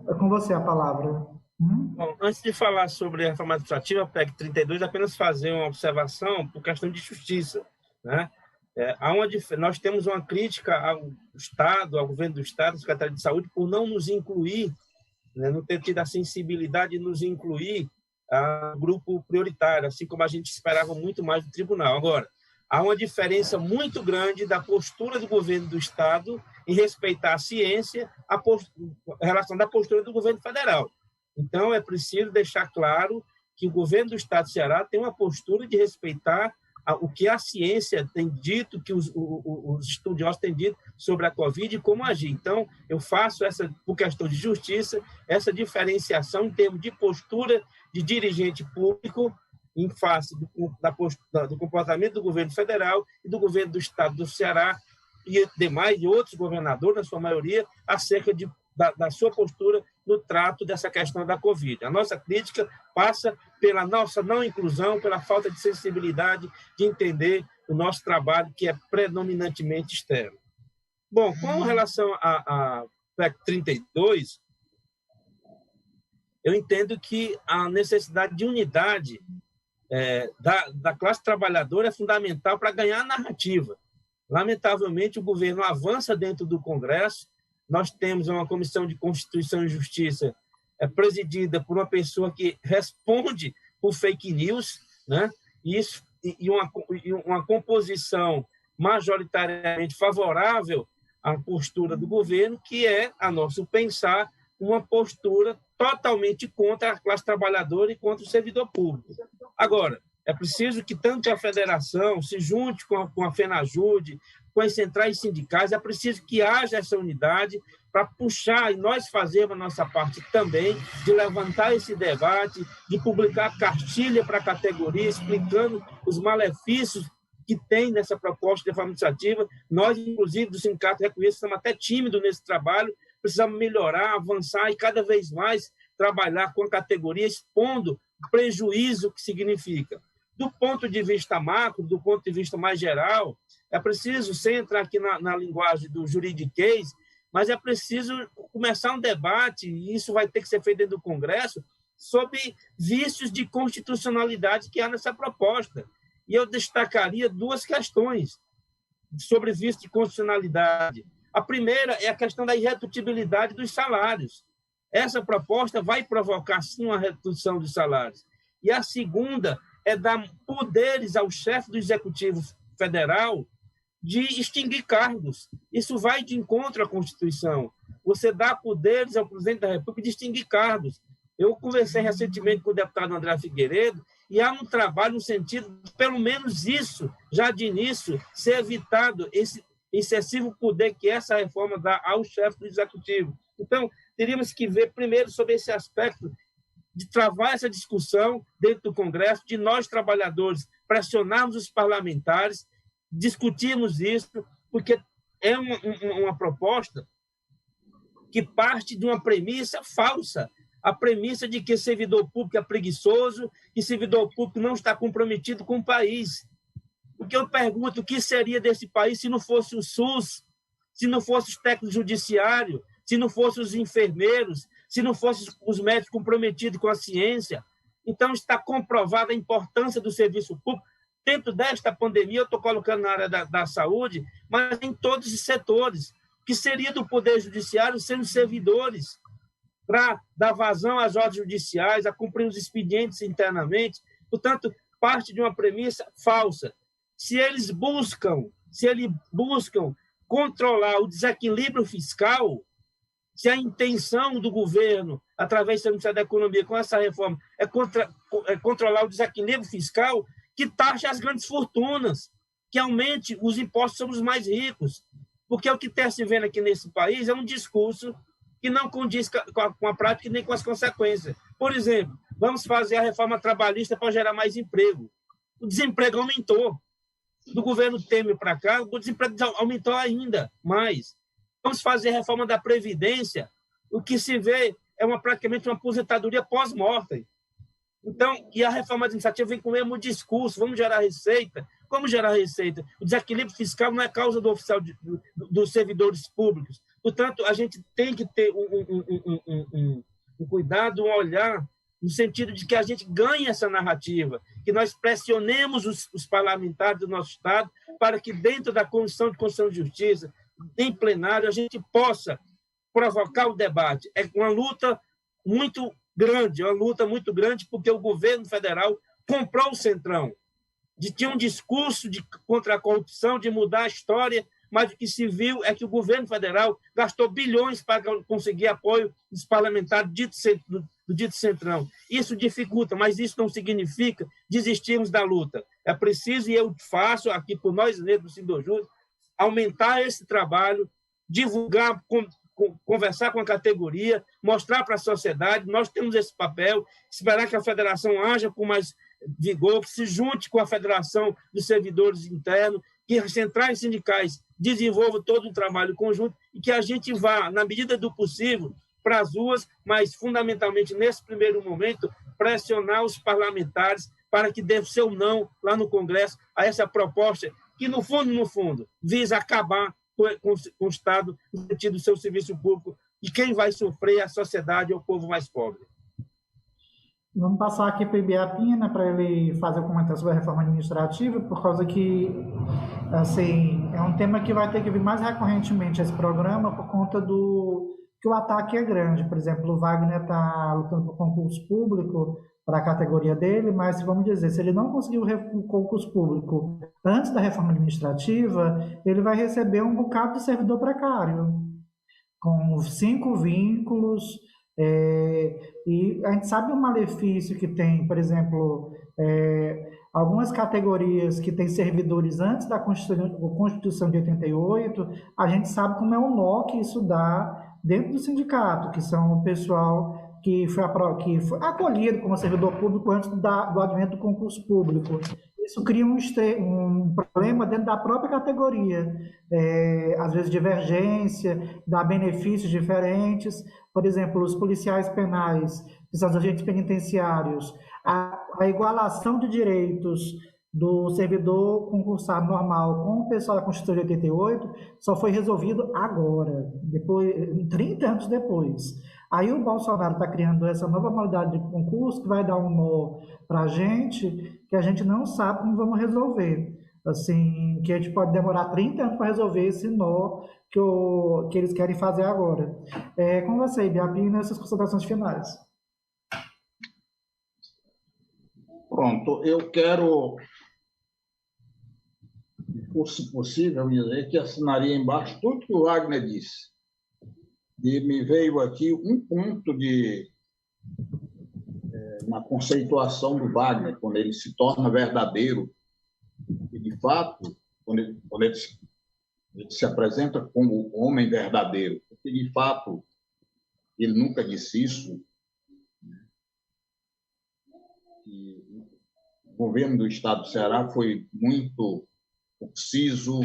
É com você a palavra. Bom, antes de falar sobre a reforma administrativa, a PEC 32, apenas fazer uma observação por questão de justiça, né? Nós temos uma crítica ao Estado, ao governo do Estado, à Secretaria de Saúde, por não nos incluir, né, não ter tido a sensibilidade de nos incluir a grupo prioritário, assim como a gente esperava muito mais do tribunal. Agora, há uma diferença muito grande da postura do governo do Estado em respeitar a ciência, em relação da postura do governo federal. Então, é preciso deixar claro que o governo do Estado do Ceará tem uma postura de respeitar o que a ciência tem dito, que os estudiosos têm dito sobre a Covid e como agir. Então, eu faço essa, por questão de justiça, essa diferenciação em termos de postura de dirigente público em face do comportamento do governo federal e do governo do estado do Ceará e demais, e outros governadores, na sua maioria, acerca da sua postura no trato dessa questão da Covid. A nossa crítica passa pela nossa não inclusão, pela falta de sensibilidade de entender o nosso trabalho, que é predominantemente externo. Bom, com relação a PEC 32, eu entendo que a necessidade de unidade da classe trabalhadora é fundamental para ganhar a narrativa. Lamentavelmente, o governo avança dentro do Congresso. Nós temos uma Comissão de Constituição e Justiça presidida por uma pessoa que responde por fake news, né? e uma composição majoritariamente favorável à postura do governo, que é, a nosso pensar, uma postura totalmente contra a classe trabalhadora e contra o servidor público. Agora, é preciso que tanto a federação se junte com a FENAJUDE, com as centrais sindicais, é preciso que haja essa unidade para puxar, e nós fazemos a nossa parte também, de levantar esse debate, de publicar cartilha para a categoria, explicando os malefícios que tem nessa proposta de reforma administrativa. Nós, inclusive, do Sindicato Reconheço, estamos até tímidos nesse trabalho, precisamos melhorar, avançar e cada vez mais trabalhar com a categoria, expondo o prejuízo que significa. Do ponto de vista macro, do ponto de vista mais geral, é preciso, sem entrar aqui na linguagem do juridiquês, mas é preciso começar um debate, e isso vai ter que ser feito dentro do Congresso, sobre vícios de constitucionalidade que há nessa proposta. E eu destacaria duas questões sobre vícios de constitucionalidade. A primeira é a questão da irredutibilidade dos salários. Essa proposta vai provocar, sim, uma redução dos salários. E a segunda é dar poderes ao chefe do Executivo Federal de extinguir cargos. Isso vai de encontro à Constituição. Você dá poderes ao presidente da República de extinguir cargos. Eu conversei recentemente com o deputado André Figueiredo e há um trabalho no sentido de, pelo menos isso, já de início, ser evitado esse excessivo poder que essa reforma dá ao chefe do Executivo. Então, teríamos que ver primeiro sobre esse aspecto de travar essa discussão dentro do Congresso, de nós, trabalhadores, pressionarmos os parlamentares, discutirmos isso, porque é uma proposta que parte de uma premissa falsa, a premissa de que servidor público é preguiçoso e servidor público não está comprometido com o país. Porque eu pergunto, o que seria desse país se não fosse o SUS, se não fosse os técnicos judiciários, se não fossem os enfermeiros, se não fossem os médicos comprometidos com a ciência? Então, está comprovada a importância do serviço público. Dentro desta pandemia, eu estou colocando na área da saúde, mas em todos os setores, que seria do Poder Judiciário sendo servidores, para dar vazão às ordens judiciais, a cumprir os expedientes internamente. Portanto, parte de uma premissa falsa. Se eles buscam controlar o desequilíbrio fiscal, se a intenção do governo, através do Ministério da Economia, com essa reforma, é controlar o desequilíbrio fiscal, que taxe as grandes fortunas, que aumente os impostos sobre os mais ricos. Porque o que está se vendo aqui nesse país é um discurso que não condiz com a prática nem com as consequências. Por exemplo, vamos fazer a reforma trabalhista para gerar mais emprego. O desemprego aumentou. Do governo Temer para cá, o desemprego aumentou ainda mais. Vamos fazer a reforma da Previdência. O que se vê é praticamente uma aposentadoria pós-mortem. Então, e a reforma administrativa vem com o mesmo discurso, vamos gerar receita. Como gerar receita? O desequilíbrio fiscal não é causa do oficial dos servidores públicos. Portanto, a gente tem que ter um cuidado, um olhar, no sentido de que a gente ganhe essa narrativa, que nós pressionemos os parlamentares do nosso Estado para que, dentro da Comissão de Constituição e Justiça, em plenário, a gente possa provocar o debate. É uma luta muito grande, porque o governo federal comprou o Centrão. Tinha um discurso contra a corrupção, de mudar a história, mas o que se viu é que o governo federal gastou bilhões para conseguir apoio dos parlamentares do dito Centrão. Isso dificulta, mas isso não significa desistirmos da luta. É preciso, e eu faço aqui por nós negros do Sindojus, aumentar esse trabalho, divulgar, conversar com a categoria, mostrar para a sociedade, nós temos esse papel, esperar que a federação haja com mais vigor, que se junte com a Federação dos Servidores Internos, que as centrais sindicais desenvolvam todo um trabalho conjunto e que a gente vá, na medida do possível, para as ruas, mas, fundamentalmente, nesse primeiro momento, pressionar os parlamentares para que dê seu não lá no Congresso a essa proposta que, no fundo, visa acabar com o Estado no sentido do seu serviço público e quem vai sofrer é a sociedade, é o povo mais pobre. Vamos passar aqui para o Ibiapina para ele fazer o comentário sobre a reforma administrativa, por causa que, assim, é um tema que vai ter que vir mais recorrentemente a esse programa por conta do que o ataque é grande. Por exemplo, o Wagner está lutando por concurso público para a categoria dele, mas vamos dizer, se ele não conseguir o concurso público antes da reforma administrativa, ele vai receber um bocado de servidor precário, com 5 vínculos. E a gente sabe o malefício que tem, por exemplo, algumas categorias que têm servidores antes da Constituição de 88, a gente sabe como é o nó que isso dá dentro do sindicato, que são o pessoal que foi acolhido como servidor público antes do advento do concurso público. Isso cria um problema dentro da própria categoria, às vezes divergência, dá benefícios diferentes. Por exemplo, os policiais penais, que são os agentes penitenciários, a igualação de direitos do servidor concursado normal com o pessoal da Constituição de 88 só foi resolvido agora, 30 anos depois. Aí o Bolsonaro está criando essa nova modalidade de concurso que vai dar um nó para a gente, que a gente não sabe como vamos resolver. Assim, que a gente pode demorar 30 anos para resolver esse nó que eles querem fazer agora. Com você, Ibiapina, essas considerações finais. Pronto, eu quero, se fosse possível, dizer que assinaria embaixo tudo que o Wagner disse. E me veio aqui um ponto na conceituação do Wagner, quando ele se torna verdadeiro. E, de fato, quando ele se apresenta como homem verdadeiro, porque, de fato, ele nunca disse isso. E o governo do Estado do Ceará foi muito conciso,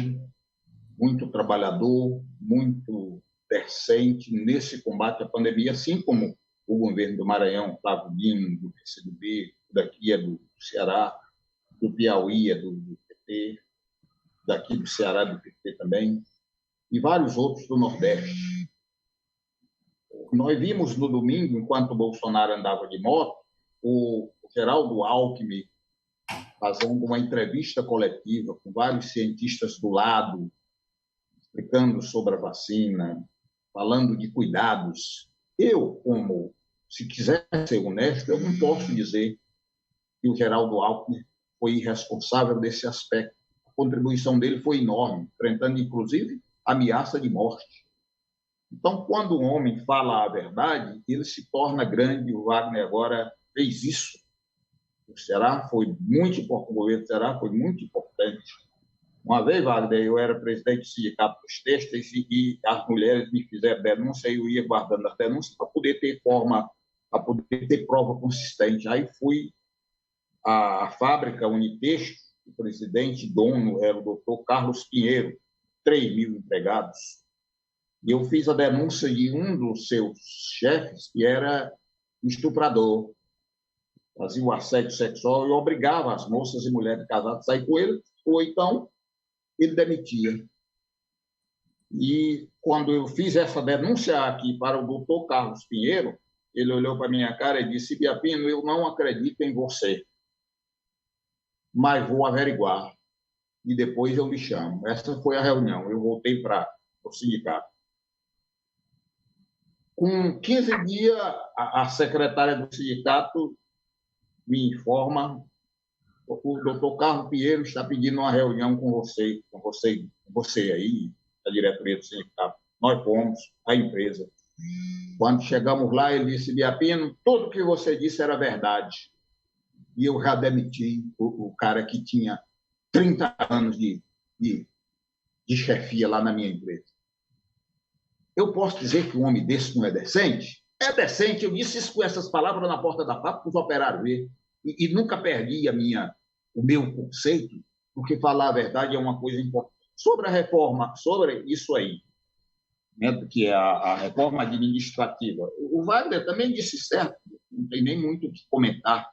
muito trabalhador, muito decente nesse combate à pandemia, assim como o governo do Maranhão, Flávio Dino, do PCdoB, daqui é do Ceará, do Piauí é do PT, daqui do Ceará do PT também, e vários outros do Nordeste. Nós vimos no domingo, enquanto o Bolsonaro andava de moto, o Geraldo Alckmin fazendo uma entrevista coletiva com vários cientistas do lado, explicando sobre a vacina, falando de cuidados. Eu, se quiser ser honesto, eu não posso dizer que o Geraldo Alckmin foi irresponsável desse aspecto. A contribuição dele foi enorme, enfrentando, inclusive, ameaça de morte. Então, quando um homem fala a verdade, ele se torna grande. O Wagner agora fez isso. O Ceará foi muito importante, o governo do Ceará foi muito importante. Uma vez, Wagner, eu era presidente do Sindicato dos Têxteis e as mulheres me fizeram denúncia e eu ia guardando as denúncias para poder ter para poder ter prova consistente. Aí fui à fábrica Unitexto, o presidente, dono, era o doutor Carlos Pinheiro, 3.000 empregados. E eu fiz a denúncia de um dos seus chefes, que era estuprador, fazia o assédio sexual e obrigava as moças e mulheres casadas a sair com ele, ou então ele demitia. E quando eu fiz essa denúncia aqui para o doutor Carlos Pinheiro, ele olhou para a minha cara e disse: Ibiapino, eu não acredito em você, mas vou averiguar e depois eu lhe chamo. Essa foi a reunião. Eu voltei para o sindicato. Com 15 dias, a secretária do sindicato me informa: o doutor Carlos Pinheiro está pedindo uma reunião com você aí, a diretoria do sindicato. Nós fomos à empresa. Quando chegamos lá, ele disse: Biapino, tudo que você disse era verdade. E eu já demiti o cara que tinha 30 anos de chefia lá na minha empresa. Eu posso dizer que um homem desse não é decente? É decente. Eu disse isso com essas palavras na porta da fábrica para os operários ver. E nunca perdi o meu conceito, porque falar a verdade é uma coisa importante. Sobre a reforma, sobre isso aí, né, que é a reforma administrativa, o Wagner também disse certo, não tem nem muito o que comentar.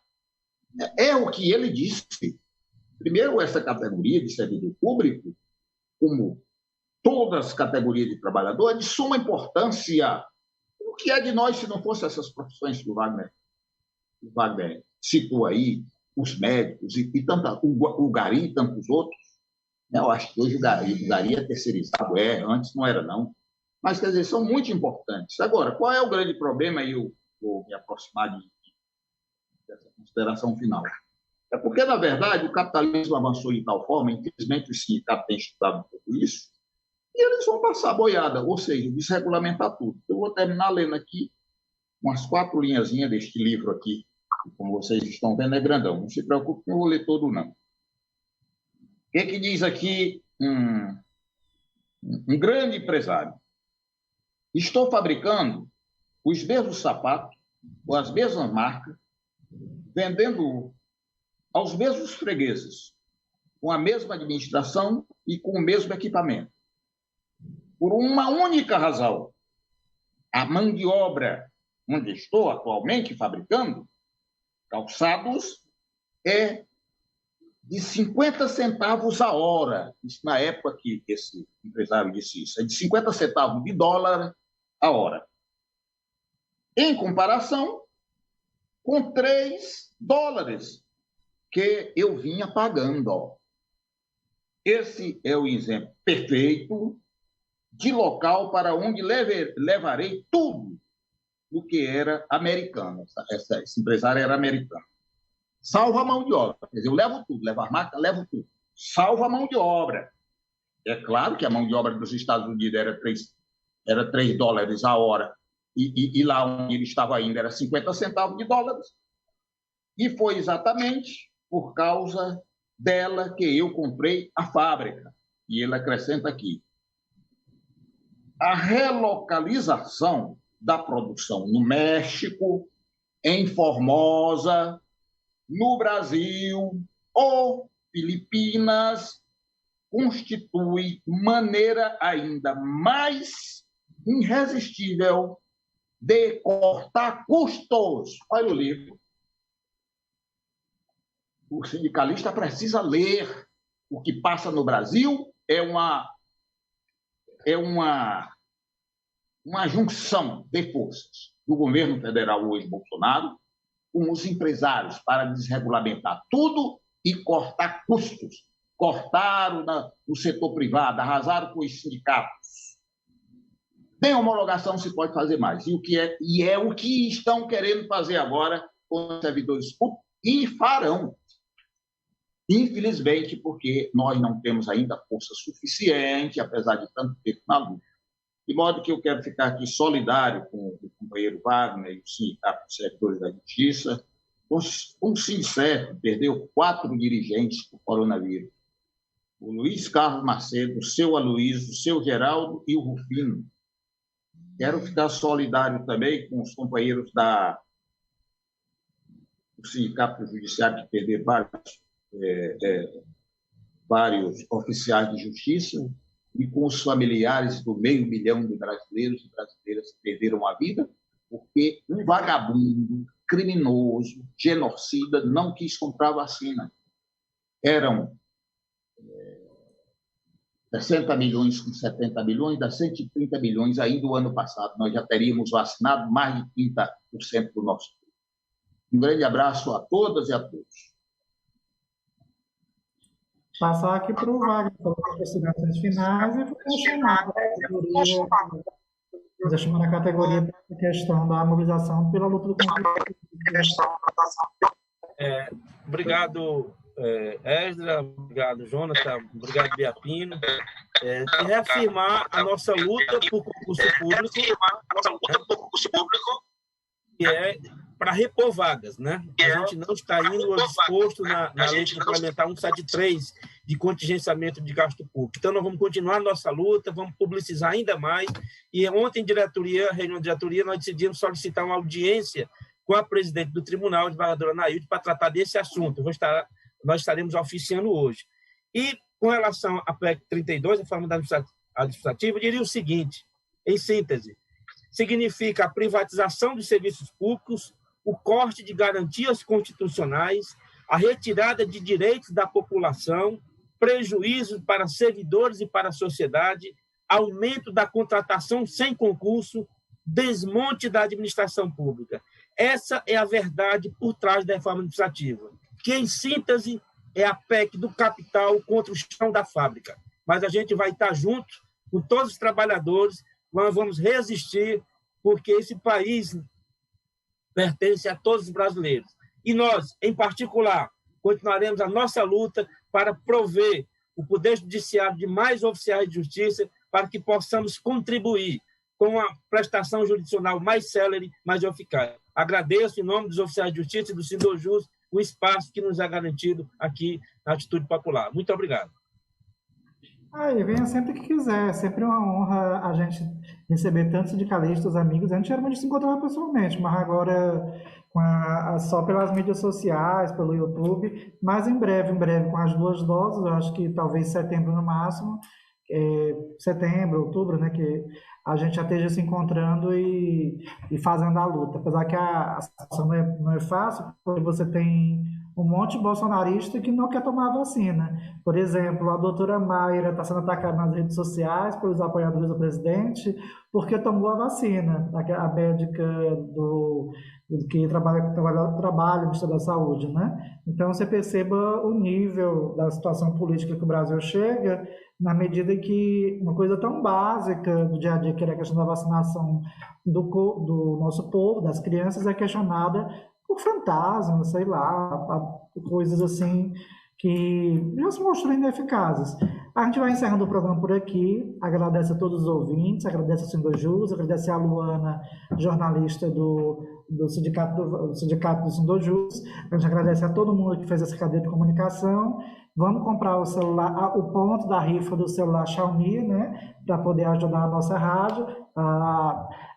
É o que ele disse. Primeiro, essa categoria de servidor público, como todas as categorias de trabalhador, é de suma importância. O que é de nós se não fossem essas profissões que o Wagner citou aí, os médicos e o Gari e tantos outros? Eu acho que hoje o Gari é terceirizado, antes não era, não. Mas, quer dizer, são muito importantes. Agora, qual é o grande problema? E eu vou me aproximar dessa consideração final. É porque, na verdade, o capitalismo avançou de tal forma, infelizmente o sindicato tem estudado um pouco isso, e eles vão passar a boiada, ou seja, desregulamentar tudo. Eu vou terminar lendo aqui umas 4 linhazinhas deste livro aqui, que, como vocês estão vendo, é grandão. Não se preocupe, não vou ler todo, não. O que diz aqui um grande empresário? Estou fabricando os mesmos sapatos, ou as mesmas marcas, vendendo aos mesmos fregueses, com a mesma administração e com o mesmo equipamento. Por uma única razão: a mão de obra onde estou atualmente fabricando calçados é de 50 centavos a hora. Isso na época que esse empresário disse isso. É de 50 centavos de dólar a hora. Em comparação com 3 dólares que eu vinha pagando. Ó. Esse é o exemplo perfeito de local para onde levarei tudo o que era americano. Esse empresário era americano. Salva a mão de obra. Quer dizer, eu levo tudo, levo a marca, levo tudo. Salva a mão de obra. É claro que a mão de obra dos Estados Unidos era 3 dólares a hora. E lá onde ele estava indo era 50 centavos de dólares. E foi exatamente por causa dela que eu comprei a fábrica. E ele acrescenta aqui: a relocalização da produção no México, em Formosa, no Brasil ou Filipinas constitui maneira ainda mais irresistível de cortar custos. Olha o livro. O sindicalista precisa ler. O que passa no Brasil é uma junção de forças do governo federal hoje, Bolsonaro, com os empresários para desregulamentar tudo e cortar custos. Cortaram no setor privado, arrasaram com os sindicatos. Sem homologação se pode fazer mais. E é o que estão querendo fazer agora com os servidores públicos e farão. Infelizmente, porque nós não temos ainda força suficiente, apesar de tanto tempo na luta. De modo que eu quero ficar aqui solidário com o companheiro Wagner e o Sindicato dos Servidores da Justiça. Um Sindicerp perdeu 4 dirigentes por coronavírus. O Luiz Carlos Macedo, o seu Aloysio, o seu Geraldo e o Rufino. Quero ficar solidário também com os companheiros do Sindicato Judiciário que perderam vários oficiais de justiça, e com os familiares do 500 mil de brasileiros e brasileiras que perderam a vida, porque um vagabundo, criminoso, genocida, não quis comprar vacina. Eram 60 milhões com 70 milhões, dá 130 milhões ainda o ano passado. Nós já teríamos vacinado mais de 30% do nosso povo. Um grande abraço a todas e a todos. Passar aqui para o Wagner, para as considerações finais, e vou chamar a categoria para a questão da mobilização pela luta do conflito. Obrigado, Esdra, obrigado, Jonathan, obrigado, Biapino. reafirmar a nossa luta por concurso público, que é para repor vagas, né? A gente não está indo ao disposto na lei complementar 173 de contingenciamento de gasto público. Então, nós vamos continuar a nossa luta, vamos publicizar ainda mais. E ontem, reunião de diretoria, nós decidimos solicitar uma audiência com a presidente do tribunal, a desembargadora Anaílde, para tratar desse assunto. Nós estaremos oficiando hoje. E, com relação à PEC 32, a reforma administrativa, eu diria o seguinte, em síntese: significa a privatização dos serviços públicos, o corte de garantias constitucionais, a retirada de direitos da população, prejuízos para servidores e para a sociedade, aumento da contratação sem concurso, desmonte da administração pública. Essa é a verdade por trás da reforma administrativa, que, em síntese, é a PEC do capital contra o chão da fábrica. Mas a gente vai estar junto com todos os trabalhadores, nós vamos resistir, porque esse país pertence a todos os brasileiros. E nós, em particular, continuaremos a nossa luta para prover o Poder Judiciário de mais oficiais de justiça para que possamos contribuir com a prestação jurisdicional mais célere, mais eficaz. Agradeço, em nome dos oficiais de justiça e do Sindojus, o espaço que nos é garantido aqui na Atitude Popular. Muito obrigado. Venha sempre que quiser. É sempre uma honra a gente receber tantos sindicalistas, amigos. A gente geralmente se encontrava pessoalmente, mas agora só pelas mídias sociais, pelo YouTube. Mas em breve, com as 2 doses, eu acho que talvez setembro no máximo, setembro, outubro, né, que a gente já esteja se encontrando e fazendo a luta. Apesar que a situação não é fácil, porque você tem um monte de bolsonarista que não quer tomar a vacina. Por exemplo, a doutora Mayra está sendo atacada nas redes sociais pelos apoiadores do presidente porque tomou a vacina, a médica que trabalha no Ministério da Saúde, né? Então, você perceba o nível da situação política que o Brasil chega, na medida que uma coisa tão básica do dia a dia, que era a questão da vacinação do nosso povo, das crianças, é questionada por fantasmas, sei lá, coisas assim que já se mostram ineficazes. A gente vai encerrando o programa por aqui. Agradeço a todos os ouvintes, agradeço a Sindojus, agradeço a Luana, jornalista do sindicato do Sindojus. A gente agradece a todo mundo que fez essa cadeia de comunicação. Vamos comprar o celular, o ponto da rifa do celular Xiaomi, né, para poder ajudar a nossa rádio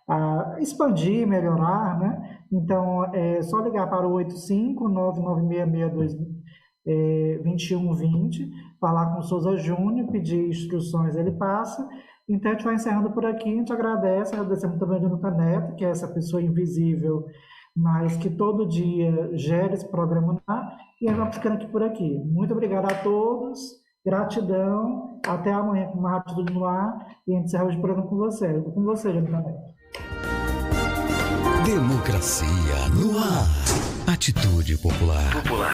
a expandir, melhorar, né? Então, é só ligar para o 85-99662-2120, falar com o Souza Júnior, pedir instruções, ele passa. Então, a gente vai encerrando por aqui, a gente agradecemos também a Jonathan Neto, que é essa pessoa invisível, mas que todo dia gera esse programa lá, e a gente ficando aqui por aqui. Muito obrigado a todos, gratidão, até amanhã com uma Atitude no Ar, e a gente encerra hoje o programa com você. Eu estou com você, Jonathan Neto. Democracia no ar. Atitude Popular.